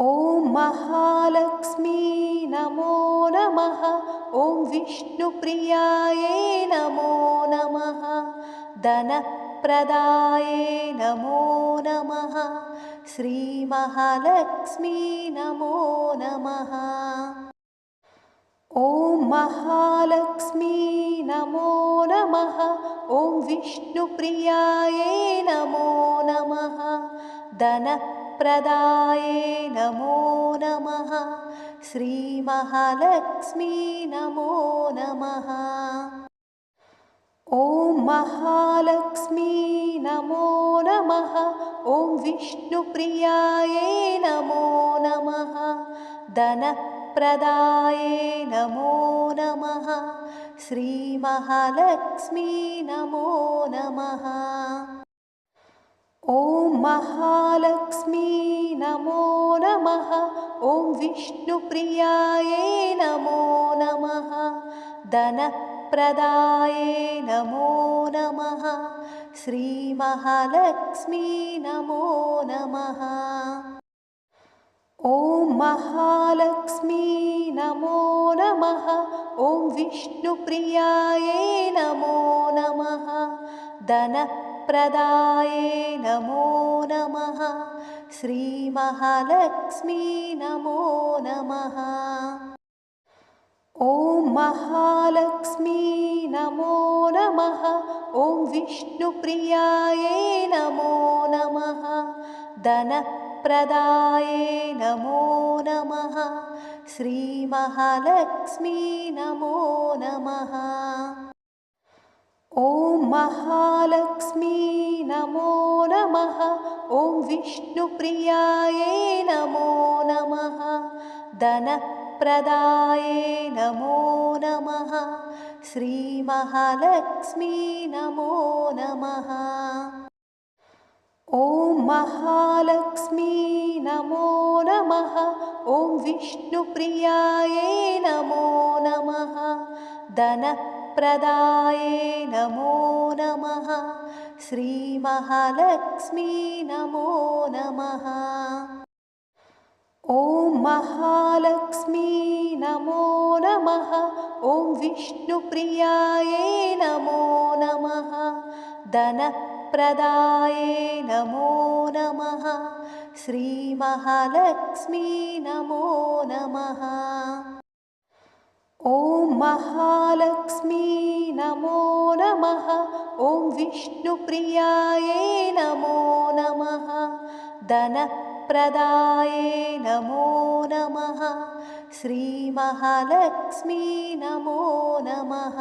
ॐ महालक्ष्मी नमो नमः। ॐ विष्णुप्रियायै नमो नमः। धनप्रदायै नमो नमः। श्रीमहालक्ष्मी नमो नमः। ॐ महालक्ष्मी नमो नमः। ॐ विष्णुप्रियायै नमो नमः। धनप्रदायै नमो नमः। श्रीमहालक्ष्मी नमो नमः। ॐ महालक्ष्मी नमो नमः। ॐ विष्णुप्रियायै नमो नमः। धनप्रदायै नमो नमः। श्रीमहालक्ष्मी नमो नमः। ॐ महालक्ष्मी नमो नमः। ॐ विष्णुप्रियायै नमो नमः। धनप्रदायै नमो नमः। श्रीमहालक्ष्मी नमो नमः। ॐ महालक्ष्मी नमो नमः। ॐ विष्णुप्रियायै नमो नमः। धनप्रदायै नमो नमः। श्रीमहालक्ष्मी नमो नमः। ॐ महालक्ष्मी नमो नमः। ॐ विष्णुप्रियायै नमो नमः। धनप्रदायै नमो नमः। श्रीमहालक्ष्मी नमो नमः। ॐ महालक्ष्मी नमो नमः। ॐ विष्णुप्रियायै नमो नमः। धनप्रदायै नमो नमः। श्रीमहालक्ष्मी नमो नमः। ॐ महालक्ष्मी नमो नमः। ॐ विष्णुप्रियायै नमो नमः। धनप्रदायै नमो नमः। श्रीमहालक्ष्मी नमो नमः। ॐ महालक्ष्मी नमो नमः। ॐ विष्णुप्रियायै नमो नमः। धनप्रदायै नमो नमः। श्रीमहालक्ष्मी नमो नमः। ॐ महालक्ष्मी नमो नमः। ॐ विष्णुप्रियायै नमो नमः। धनप्रदायै नमो नमः। श्रीमहालक्ष्मी नमो नमः।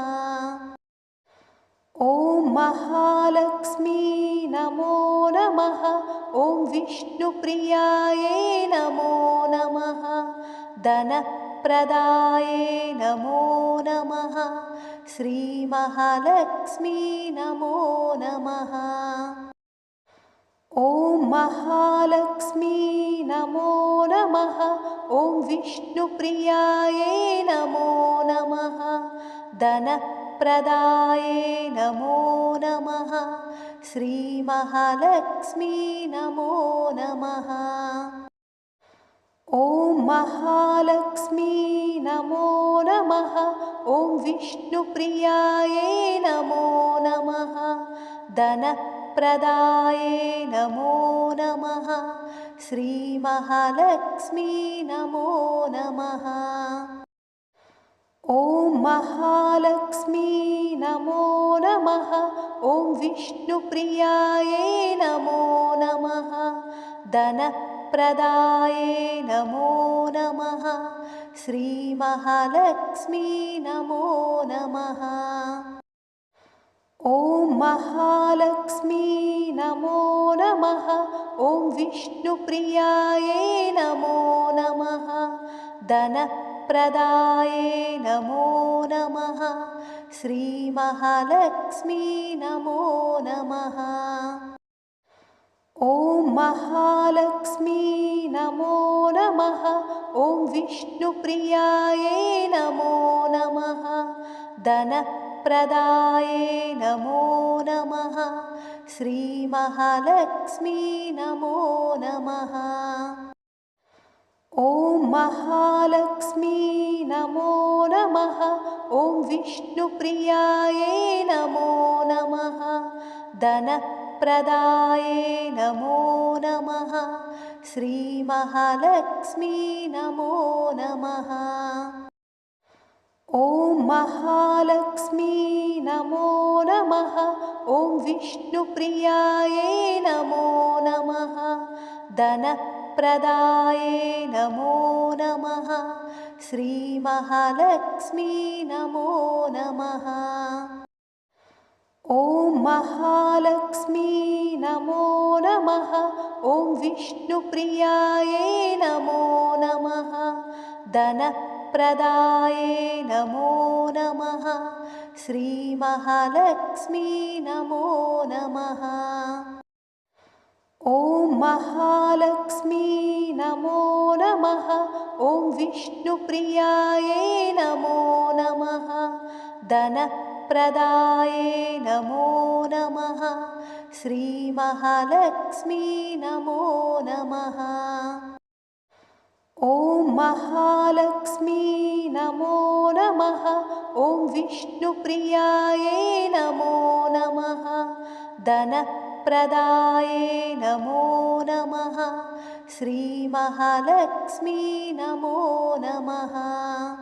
ॐ महालक्ष्मी नमो नमः। ॐ विष्णुप्रियायै नमो नमः। धनप्रदायै नमो नमः। श्रीमहालक्ष्मी नमो नमः। ॐ महालक्ष्मी नमो नमः। ॐ विष्णुप्रियायै नमो नमः। धनप्रदायै नमो नमः। श्रीमहालक्ष्मी नमो नमः। ॐ महालक्ष्मी नमो नमः। ॐ विष्णुप्रियायै नमो नमः। धनप्रदायै नमो नमः। श्रीमहालक्ष्मी नमो नमः। ॐ महालक्ष्मी नमो नमः। ॐ विष्णुप्रियायै नमो नमः। धनप्रदायै नमो नमः। श्रीमहालक्ष्मी नमो नमः। ॐ महालक्ष्मी नमो नमः। ॐ विष्णुप्रियायै नमो नमः। धनप्रदायै नमो नमः। श्रीमहालक्ष्मी नमो नमः। ॐ महालक्ष्मी नमो नमः। ॐ विष्णुप्रियायै नमो नमः। धनप्रदायै नमो नमः। श्रीमहालक्ष्मी नमो नमः। महालक्ष्मी नमो नमः। ॐ विष्णुप्रियायै नमो नमः। धनप्रदायै नमो नमः। श्रीमहालक्ष्मी नमो नमः। ॐ महालक्ष्मी नमो नमः। ॐ विष्णुप्रियायै नमो नमः। धनप्रदायै नमो नमः। श्रीमहालक्ष्मी नमो नमः। ॐ महालक्ष्मी नमो नमः। ॐ विष्णुप्रियायै नमो नमः। धनप्रदायै नमो नमः। श्रीमहालक्ष्मी नमो नमः। ॐ महालक्ष्मी नमो नमः। ॐ विष्णुप्रियायै नमो नमः। धनप्रदायै नमो नमः। श्रीमहालक्ष्मी नमो नमः। ॐ महालक्ष्मी नमो नमः। ॐ विष्णुप्रियायै नमो नमः। धनप्रदायै नमो नमः। श्रीमहालक्ष्मी नमो नमः।